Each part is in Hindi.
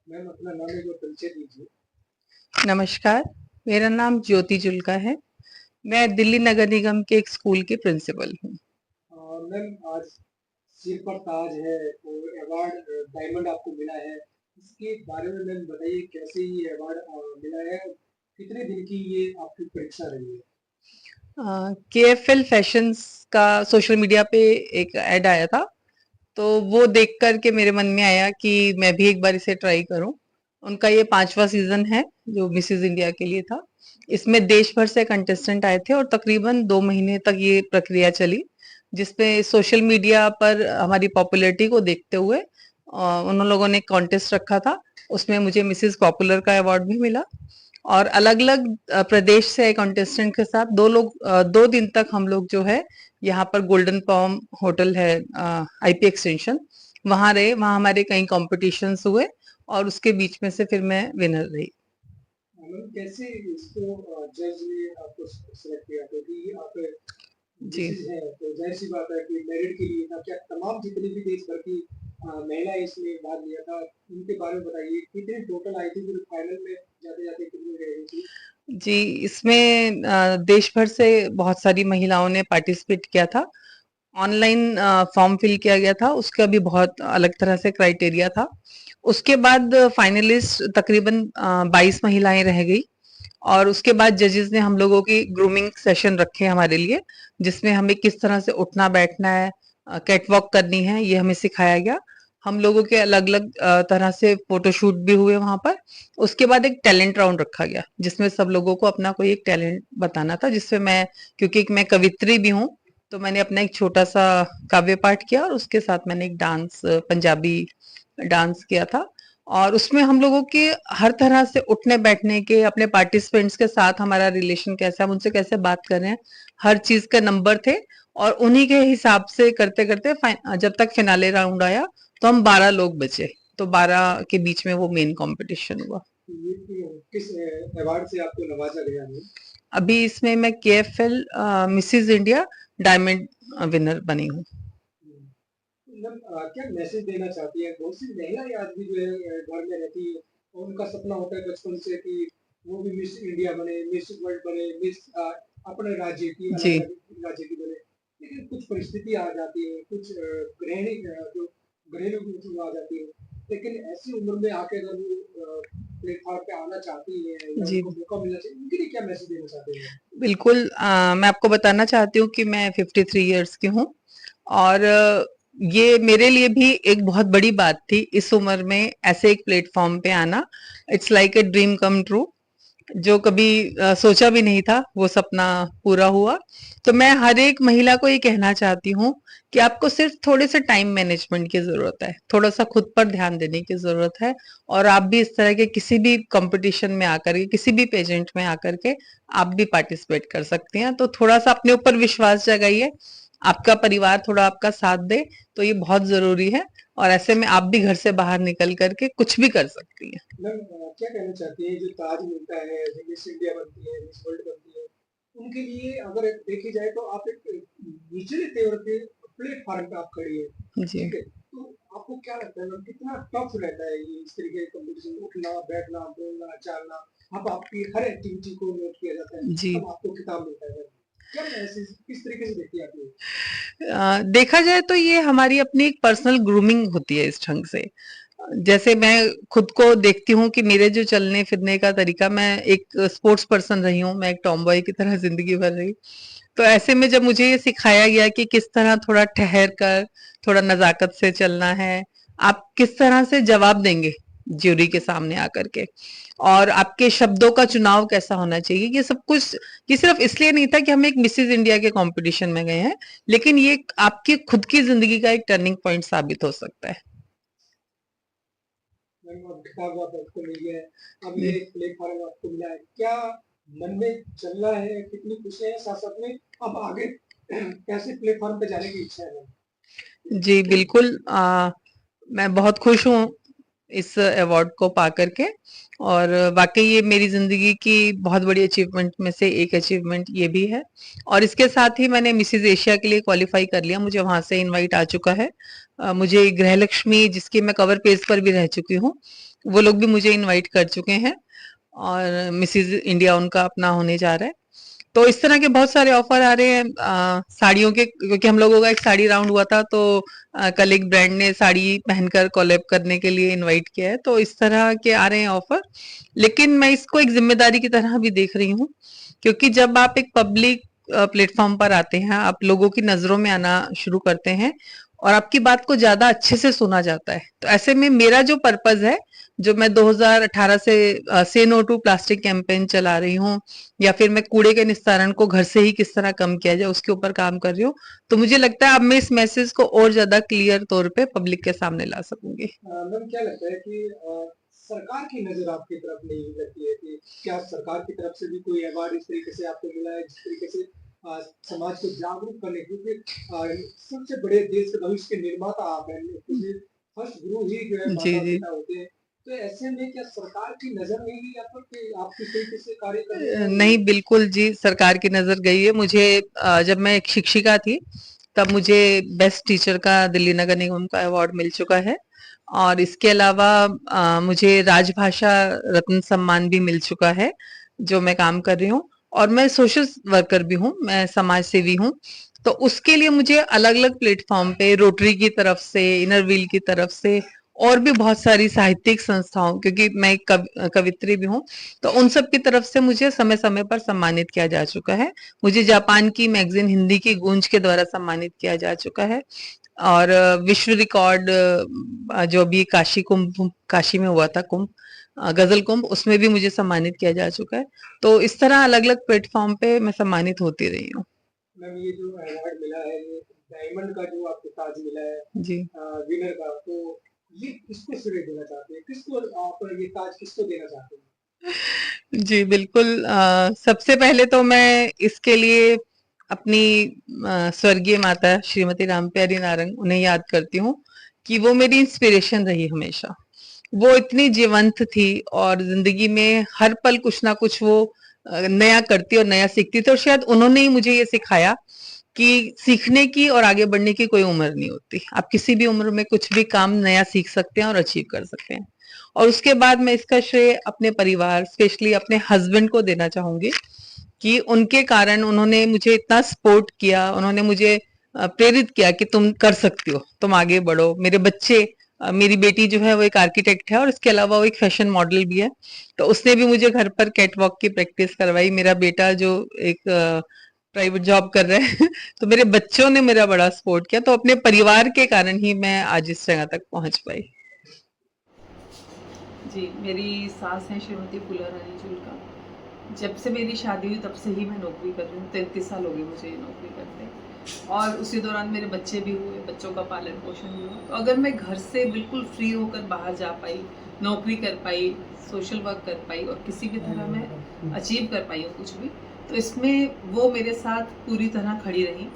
मैम अपना नाम एक बार परिचय दीजिए। नमस्कार, मेरा नाम ज्योति जुल्का है। मैं दिल्ली नगर निगम के एक स्कूल की प्रिंसिपल हूँ। मैम आज सिर पर ताज है और अवार्ड डायमंड आपको मिला है। इसके बारे में मैम बताइए कैसे ये अवार्ड मिला है और कितने दिन की ये आपकी परीक्षा रही है? केएफएल फैशंस का सोशल मीडिया पे एक ऐड आया था, तो वो देख कर के मेरे मन में आया कि मैं भी एक बार इसे ट्राई करूं। उनका ये 5वां सीजन है जो मिसेस इंडिया के लिए था। इसमें देश भर से कंटेस्टेंट आए थे और तकरीबन 2 महीने तक ये प्रक्रिया चली, जिसमें सोशल मीडिया पर हमारी पॉपुलैरिटी को देखते हुए उन लोगों ने कॉन्टेस्ट रखा था। उसमें मुझे मिसेस पॉपुलर का अवार्ड भी मिला और अलग अलग प्रदेश से आए कंटेस्टेंट के साथ 2 दिन तक हम लोग जो है यहाँ पर गोल्डन पॉम होटल है, आईपी एक्सटेंशन, वहां रहे। वहां हमारे कई कॉम्पिटिशन्स हुए और उसके बीच में से फिर मैं विनर रही। मैम कैसे इसको जज ने आपको सिलेक्ट किया क्योंकि आप जी। मिसेज हैं तो जाहिर सी बात है कि मेरिट के लिए था क्या तमाम जितनी भी देश भर की महिला इसमें भाग लिया था उनके बारे में बताइए कितनी टोटल आई थी फिर फाइनल में जाते जाते कितनी रह गई थी? जी, इसमें देश भर से बहुत सारी महिलाओं ने पार्टिसिपेट किया था। ऑनलाइन फॉर्म फिल किया गया था, उसका भी बहुत अलग तरह से क्राइटेरिया था। उसके बाद फाइनलिस्ट तकरीबन 22 महिलाएं रह गई और उसके बाद जजेस ने हम लोगों की ग्रूमिंग सेशन रखे हमारे लिए, जिसमें हमें किस तरह से उठना बैठना है, कैटवॉक करनी है, ये हमें सिखाया गया। हम लोगों के अलग अलग तरह से फोटोशूट भी हुए वहां पर। उसके बाद एक टैलेंट राउंड रखा गया जिसमें सब लोगों को अपना कोई एक टैलेंट बताना था, जिसमें मैं, क्योंकि मैं कवित्री भी हूँ, तो मैंने अपना एक छोटा सा काव्य पाठ किया और उसके साथ मैंने एक डांस, पंजाबी डांस किया था। और उसमें हम लोगों के हर तरह से उठने बैठने के, अपने पार्टिसिपेंट्स के साथ हमारा रिलेशन कैसा है, हम उनसे कैसे बात कर रहे हैं, हर चीज के नंबर थे। और उन्हीं के हिसाब से करते करते जब तक फिनाले राउंड आया तो हम 12 लोग बचे, तो 12 के बीच में वो मेन कंपटीशन हुआ। ये किस अवार्ड से आपको नवाजा गया है? अभी इसमें मैं केएफएल मिसेस इंडिया डायमंड विनर बनी हूँ। मतलब क्या मैसेज देना चाहती है बहुत सी महिलाएं आज भी जो है घर में रहती है और उनका सपना होता है बचपन से कि वो भी मिस इंडिया बने मिस वर्ल्ड बने मिस अपने राज्य की जी। अलग अलग राज्य की बने लेकिन कुछ परिस्थिति आ जाती है कुछ जो घरेलू नीति आ जाती है लेकिन ऐसी उम्र में आके अगर वो प्लेटफॉर्म पे आना चाहती है या जी, उनको मौका मिलना चाहिए उनके लिए क्या मैसेज देना चाहते हैं? बिल्कुल। मैं आपको बताना चाहती हूँ कि मैं 53 इयर्स की हूँ और ये मेरे लिए भी एक बहुत बड़ी बात थी इस उम्र में ऐसे एक प्लेटफॉर्म पे आना। It's like a dream come true. जो कभी सोचा भी नहीं था वो सपना पूरा हुआ। तो मैं हर एक महिला को ये कहना चाहती हूँ कि आपको सिर्फ थोड़े से टाइम मैनेजमेंट की जरूरत है, थोड़ा सा खुद पर ध्यान देने की जरूरत है। और आप भी इस तरह के किसी भी कंपटीशन में आकर के, किसी भी पेजेंट में आकर के आप भी पार्टिसिपेट कर सकती हैं। तो थोड़ा सा अपने ऊपर विश्वास जगाइए, आपका परिवार थोड़ा आपका साथ दे, तो ये बहुत जरूरी है। और ऐसे में आप भी घर से बाहर निकल करके कुछ भी कर सकती हैं। मैम क्या कहना चाहती है जो ताज मिलता है जो मिस इंडिया बनती है मिस वर्ल्ड बनती है उनके लिए अगर देखी जाए तो आप एक निचले तेवर के प्लेटफॉर्म पे आप खड़ी है जी। ठीक है तो आपको क्या लगता है मैम कितना टफ रहता है ये इस तरीके के कंपटीशन उठना बैठना बोलना चालना अब आपकी हर एक्टिविटी को नोट किया जाता है जी। तब आपको किताब मिलता है क्या मैसेज किस तरीके से देखती है आप ये? देखा जाए तो ये हमारी अपनी एक पर्सनल ग्रूमिंग होती है इस ढंग से। जैसे मैं खुद को देखती हूँ कि मेरे जो चलने फिरने का तरीका, मैं एक स्पोर्ट्स पर्सन रही हूँ, मैं एक टॉमबॉय की तरह जिंदगी भर रही। तो ऐसे में जब मुझे ये सिखाया गया कि किस तरह थोड़ा ठहर कर, थोड़ा नजाकत से चलना है, आप किस तरह से जवाब देंगे ज्यूरी के सामने आकर के, और आपके शब्दों का चुनाव कैसा होना चाहिए, ये सब कुछ, ये सिर्फ इसलिए नहीं था कि हम एक मिसेज इंडिया के कंपटीशन में गए हैं, लेकिन ये आपकी खुद की जिंदगी का एक टर्निंग पॉइंट साबित हो सकता है। मैम अब खिताब आपको मिल गया है अब जी। ये प्लेटफॉर्म आपको मिला है क्या मन में चल रहा है कितनी खुशी है साथ साथ में अब आगे कैसे प्लेटफॉर्म पे जाने की इच्छा है मैम? जी, बिल्कुल। मैं बहुत खुश हूँ इस अवार्ड को पा करके। और वाकई ये मेरी जिंदगी की बहुत बड़ी अचीवमेंट में से एक अचीवमेंट ये भी है। और इसके साथ ही मैंने मिसेज एशिया के लिए क्वालिफाई कर लिया, मुझे वहां से इनवाइट आ चुका है। मुझे गृहलक्ष्मी, जिसकी मैं कवर पेज पर भी रह चुकी हूँ, वो लोग भी मुझे इनवाइट कर चुके हैं और मिसेज इंडिया उनका अपना होने जा रहा है। तो इस तरह के बहुत सारे ऑफर आ रहे हैं साड़ियों के, क्योंकि हम लोगों का एक साड़ी राउंड हुआ था, तो कल एक ब्रांड ने साड़ी पहनकर कोलैब करने के लिए इनवाइट किया है, तो इस तरह के आ रहे हैं ऑफर। लेकिन मैं इसको एक जिम्मेदारी की तरह भी देख रही हूँ, क्योंकि जब आप एक पब्लिक प्लेटफॉर्म पर आते हैं, आप लोगों की नजरों में आना शुरू करते हैं और आपकी बात को ज्यादा अच्छे से सुना जाता है, तो ऐसे में मेरा जो पर्पज है, जो मैं 2018 से नो टू प्लास्टिक कैंपेन चला रही हूँ, या फिर मैं कूड़े के निस्तारण को घर से ही किस तरह कम किया जाए उसके ऊपर काम कर रही हूँ, तो मुझे लगता है अब मैं इस मैसेज को और ज्यादा क्लियर तौर पे पब्लिक के सामने ला सकूंगी। मैम क्या लगता है कि सरकार की नजर आपकी तरफ नहीं लगती है कि क्या सरकार की तरफ से भी कोई अवार्ड इस तरीके से आपको मिला है जिस तरीके से समाज को जागरूक करने, क्योंकि सबसे बड़े देश के भविष्य के निर्माता आप हैं, क्योंकि फर्स्ट गुरु ही जो है जी माता जी। पिता होते हैं। तो ऐसे में क्या सरकार की नजर नहीं गई आप पर कि आप किस तरीके से कार्य कर रहे हैं? नहीं, बिल्कुल जी, सरकार की नजर गई है मुझे। जब मैं एक शिक्षिका थी तब मुझे बेस्ट टीचर का दिल्ली नगर निगम का अवार्ड मिल चुका है, और इसके अलावा मुझे राजभाषा रत्न सम्मान भी मिल चुका है जो मैं काम कर रही हूँ। और मैं सोशल वर्कर भी हूँ, मैं समाज सेवी हूँ, तो उसके लिए मुझे अलग अलग प्लेटफॉर्म पे रोटरी की तरफ से, इनर व्हील की तरफ से, और भी बहुत सारी साहित्यिक संस्थाओं, क्योंकि मैं एक कवित्री भी हूँ, तो उन सब की तरफ से मुझे समय समय पर सम्मानित किया जा चुका है। मुझे जापान की मैगजीन हिंदी की गूंज के द्वारा सम्मानित किया जा चुका है, और विश्व रिकॉर्ड जो अभी काशी कुंभ, काशी में हुआ था कुंभ, गजल कुंभ, उसमें भी मुझे सम्मानित किया जा चुका है। तो इस तरह अलग अलग प्लेटफॉर्म पे मैं सम्मानित होती रही हूँ। मैम ये जो अवार्ड मिला है, ये डायमंड का जो आपको ताज मिला है जी विनर का, तो ये किसको श्रेय देना चाहते हैं, किसको आप ये ताज किसको देना चाहते हैं? जी बिल्कुल। सबसे पहले तो मैं इसके लिए अपनी स्वर्गीय माता श्रीमती रामप्यारी नारंग, उन्हें याद करती हूँ कि वो मेरी इंस्पिरेशन रही हमेशा। वो इतनी जीवंत थी और जिंदगी में हर पल कुछ ना कुछ वो नया करती और नया सीखती थी, और शायद उन्होंने ही मुझे ये सिखाया कि सीखने की और आगे बढ़ने की कोई उम्र नहीं होती। आप किसी भी उम्र में कुछ भी काम नया सीख सकते हैं और अचीव कर सकते हैं। और उसके बाद मैं इसका श्रेय अपने परिवार, स्पेशली अपने हस्बैंड को देना चाहूंगी, कि उनके कारण उन्होंने मुझे इतना सपोर्ट किया, उन्होंने मुझे प्रेरित किया कि तुम कर सकती हो, तुम आगे बढ़ो। मेरे बच्चे, मेरी बेटी जो है वो एक आर्किटेक्ट है और इसके अलावा वो एक फैशन मॉडल भी है, तो उसने भी मुझे घर पर कैटवॉक की प्रैक्टिस करवाई। मेरा बेटा जो एक प्राइवेट जॉब कर रहा है तो मेरे बच्चों ने मेरा बड़ा सपोर्ट किया, तो अपने परिवार के कारण ही मैं आज इस जगह तक पहुंच पाई। जी, मेरी सास हैं श्रीमती फूला रानी जुल्का। जब से मेरी शादी हुई तब से ही मैं नौकरी कर रही हूँ, 33 साल हो गए मुझे ये नौकरी करते, और उसी दौरान मेरे बच्चे भी हुए, बच्चों का पालन पोषण भी हुआ। तो अगर मैं घर से बिल्कुल फ्री होकर बाहर जा पाई, नौकरी कर पाई, सोशल वर्क कर पाई और किसी भी तरह मैं अचीव कर पाई हूँ कुछ भी, तो इसमें वो मेरे साथ पूरी तरह खड़ी रही।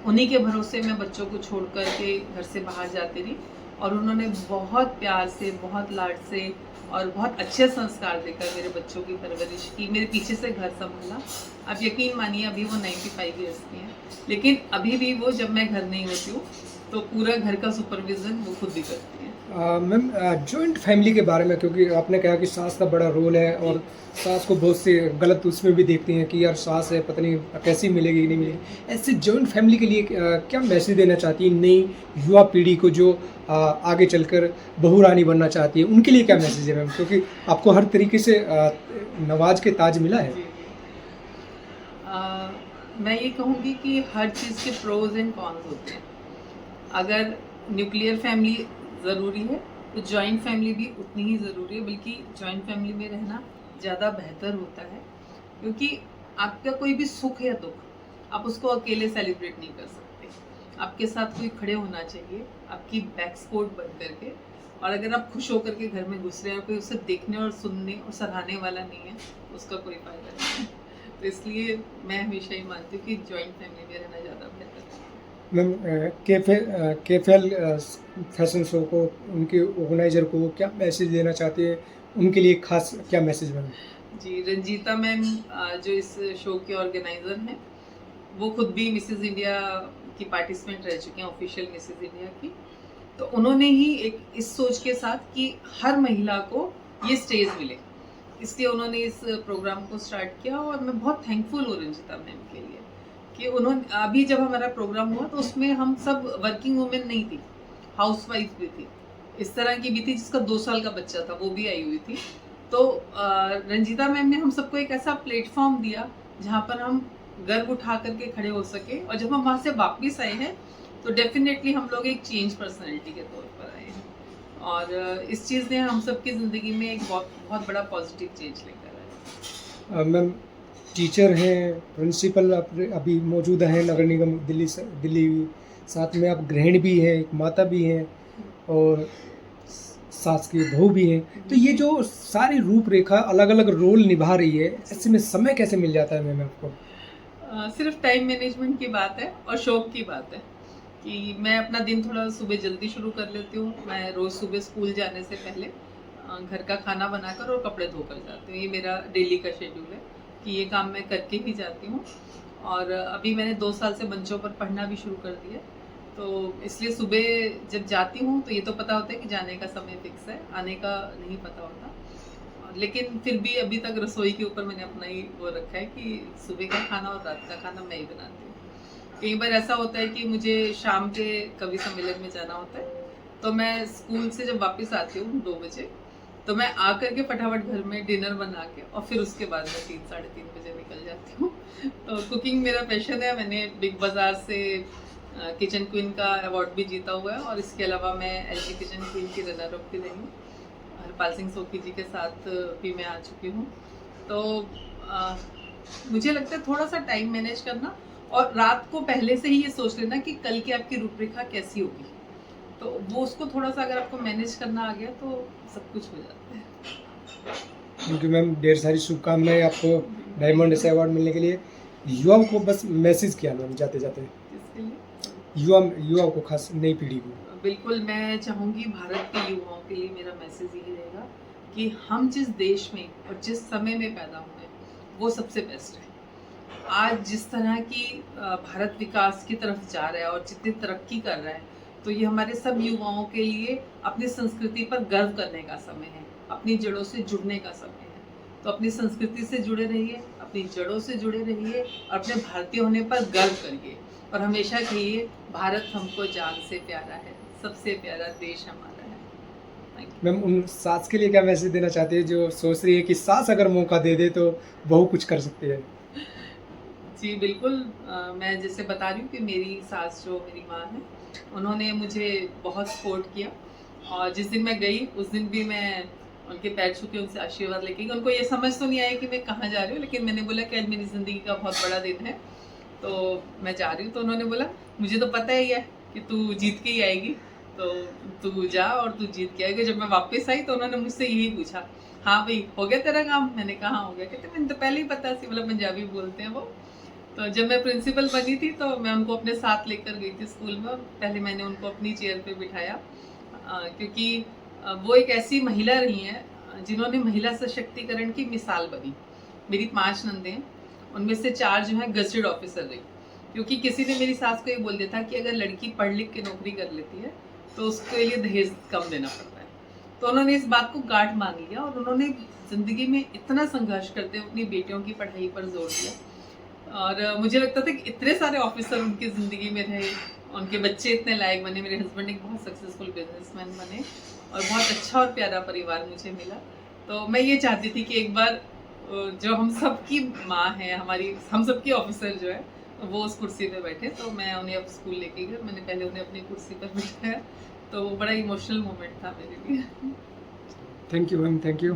उन्हीं के भरोसे मैं बच्चों को छोड़ कर के घर से बाहर जाती रही, और उन्होंने बहुत प्यार से, बहुत लाड से और बहुत अच्छे संस्कार देकर मेरे बच्चों की परवरिश की, मेरे पीछे से घर संभाला। आप यकीन मानिए अभी वो 95 ईयर्स की हैं, लेकिन अभी भी वो, जब मैं घर नहीं होती हूँ तो पूरा घर का सुपरविजन वो खुद भी करती हैं। मैम जॉइंट फैमिली के बारे में, क्योंकि आपने कहा कि सास का बड़ा रोल है और सास को बहुत से गलत उसमें भी देखते हैं कि यार सास है, पता नहीं कैसी मिलेगी नहीं मिलेगी, ऐसे जॉइंट फैमिली के लिए क्या मैसेज देना चाहती है नई युवा पीढ़ी को जो आगे चलकर बहू रानी बनना चाहती है, उनके लिए क्या मैसेज है मैम, क्योंकि आपको हर तरीके से नवाज के ताज मिला है? मैं ये कहूँगी कि हर चीज़ के प्रोज एंड कॉन्स होते हैं। अगर न्यूक्लियर फैमिली ज़रूरी है तो जॉइंट फैमिली भी उतनी ही ज़रूरी है, बल्कि जॉइंट फैमिली में रहना ज़्यादा बेहतर होता है, क्योंकि आपका कोई भी सुख या दुख आप उसको अकेले सेलिब्रेट नहीं कर सकते। आपके साथ कोई खड़े होना चाहिए, आपकी बैक सपोर्ट बन करके, और अगर आप खुश होकर के घर में घुस रहे हैं, कोई उसे देखने और सुनने और सराहने वाला नहीं है, उसका कोई फ़ायदा नहीं है। तो इसलिए मैं हमेशा ही मानती हूँ कि जॉइंट फैमिली में रहना ज़्यादा बेहतर है। मैम केफेल फैशन शो को, उनके ऑर्गेनाइजर को क्या मैसेज देना चाहते हैं, उनके लिए खास क्या मैसेज मैम? जी, रंजीता मैम जो इस शो के ऑर्गेनाइज़र हैं, वो खुद भी मिसेज़ इंडिया की पार्टिसिपेंट रह चुकी हैं, ऑफिशियल मिसेज़ इंडिया की। तो उन्होंने ही एक इस सोच के साथ कि हर महिला को ये स्टेज मिले, इसलिए उन्होंने इस प्रोग्राम को स्टार्ट किया। और मैं बहुत थैंकफुल हूँ रंजिता मैम के लिए कि उन्होंने अभी जब हमारा प्रोग्राम हुआ तो उसमें हम सब वर्किंग वुमेन नहीं थी, हाउसवाइफ भी थी, इस तरह की भी थी जिसका 2 साल का बच्चा था, वो भी आई हुई थी। तो रंजिता मैम ने हम सबको एक ऐसा प्लेटफॉर्म दिया जहाँ पर हम गर्व उठा करके खड़े हो सके, और जब हम वहाँ से वापस आए हैं तो डेफिनेटली हम लोग एक चेंज पर्सनैलिटी के तौर पर आए हैं, और इस चीज़ ने हम सबकी ज़िंदगी में एक बहुत बहुत बड़ा पॉजिटिव चेंज लेकर आया। मैम टीचर हैं, प्रिंसिपल अभी मौजूद हैं नगर निगम दिल्ली, साथ में आप गृहिणी भी हैं, एक माता भी हैं और सास की बहू भी हैं। तो ये जो सारी रूपरेखा अलग अलग रोल निभा रही है, ऐसे में समय कैसे मिल जाता है मैम आपको? सिर्फ टाइम मैनेजमेंट की बात है और शौक की बात है कि मैं अपना दिन थोड़ा सुबह जल्दी शुरू कर लेती हूँ। मैं रोज़ सुबह स्कूल जाने से पहले घर का खाना बनाकर और कपड़े धोकर जाती हूँ। ये मेरा डेली का शेड्यूल है कि ये काम मैं करके ही जाती हूँ। और अभी मैंने 2 साल से मंचों पर पढ़ना भी शुरू कर दिया, तो इसलिए सुबह जब जाती हूँ तो ये तो पता होता है कि जाने का समय फिक्स है, आने का नहीं पता होता। लेकिन फिर भी अभी तक रसोई के ऊपर मैंने अपना ही वो रखा है कि सुबह का खाना और रात का खाना मैं ही बनाती हूँ। कई बार ऐसा होता है कि मुझे शाम के कवि सम्मेलन में जाना होता है, तो मैं स्कूल से जब वापस आती हूँ 2 बजे, तो मैं आकर के फटाफट घर में डिनर बना के और फिर उसके बाद मैं 3 साढ़े 3 बजे निकल जाती हूँ। तो कुकिंग मेरा पैशन है। मैंने बिग बाज़ार से किचन क्वीन का अवार्ड भी जीता हुआ है, और इसके अलावा मैं LG किचन क्वीन की रनर अप भी रही हूँ। हरपाल सिंह सोखी जी के साथ भी मैं आ चुकी हूँ। तो मुझे लगता है थोड़ा सा टाइम मैनेज करना और रात को पहले से ही ये सोच लेना कि कल की आपकी रूपरेखा कैसी होगी, तो वो उसको थोड़ा सा अगर आपको मैनेज करना आ गया तो सब कुछ हो जाता है। थैंक यू मैम, ढेर सारी शुभकामनाएं आपको डायमंड ऐसे अवार्ड मिलने के लिए। युवाओं को बस मैसेज किया मैम जाते जाते, इसके लिए युवाओं को, खास नई पीढ़ी को? बिल्कुल मैं चाहूँगी भारत के युवाओं के लिए मेरा मैसेज यही रहेगा कि हम जिस देश में और जिस समय में पैदा हुए वो सबसे बेस्ट है। आज जिस तरह की भारत विकास की तरफ जा रहा है और जितनी तरक्की कर रहा है, तो ये हमारे सब युवाओं के लिए अपनी संस्कृति पर गर्व करने का समय है, अपनी जड़ों से जुड़ने का समय है। तो अपनी संस्कृति से जुड़े रहिए, अपनी जड़ों से जुड़े रहिए और अपने भारतीय होने पर गर्व करिए, और हमेशा कहिए भारत हमको जान से प्यारा है, सबसे प्यारा देश हमारा है। मैम उन सास के लिए क्या मैसेज देना चाहते हैं जो सोच रही है कि सास अगर मौका दे दे तो बहू कुछ कर सकती है? जी बिल्कुल, मैं जैसे बता रही हूँ कि मेरी सास जो मेरी माँ है, उन्होंने मुझे बहुत सपोर्ट किया, और जिस दिन मैं गई उस दिन भी मैं उनके पैर छू के उनसे आशीर्वाद लेके गई। उनको ये समझ तो नहीं आया कि मैं कहाँ जा रही हूँ, लेकिन मैंने बोला कि आज मेरी ज़िंदगी का बहुत बड़ा दिन है, तो मैं जा रही हूँ। तो उन्होंने बोला मुझे तो पता ही है कि तू जीत के ही आएगी, तो तू जा और तू जीत के आएगी। जब मैं वापस आई तो उन्होंने मुझसे यही पूछा, हाँ भाई हो गया तेरा काम? मैंने कहा हाँ हो गया। कहते मैंने तो पहले ही पता सी, मतलब पंजाबी बोलते हैं वो। तो जब मैं प्रिंसिपल बनी थी तो मैं उनको अपने साथ लेकर गई थी स्कूल में, और पहले मैंने उनको अपनी चेयर पे बिठाया, क्योंकि वो एक ऐसी महिला रही हैं जिन्होंने महिला सशक्तिकरण की मिसाल बनी। मेरी 5 नंदे हैं, उनमें से 4 जो हैं गजेटेड ऑफिसर रही, क्योंकि किसी ने मेरी सास को ये बोल दिया था कि अगर लड़की पढ़ लिख के नौकरी कर लेती है तो उसके लिए दहेज कम देना पड़ता है। तो उन्होंने इस बात को गांठ मान लिया, और उन्होंने ज़िंदगी में इतना संघर्ष करते हुए अपनी बेटियों की पढ़ाई पर जोर दिया। और मुझे लगता था कि इतने सारे ऑफिसर उनकी ज़िंदगी में रहे, उनके बच्चे इतने लायक बने, मेरे हस्बैंड एक बहुत सक्सेसफुल बिजनेसमैन बने, और बहुत अच्छा और प्यारा परिवार मुझे मिला। तो मैं ये चाहती थी कि एक बार जो हम सबकी माँ है, हमारी हम सबकी ऑफिसर जो है वो उस कुर्सी पे बैठे। तो मैं उन्हें अब स्कूल लेके गई, मैंने पहले उन्हें अपनी कुर्सी पर बिठाया, तो वो बड़ा इमोशनल मोमेंट था मेरे लिए। Thank you ma'am, thank you.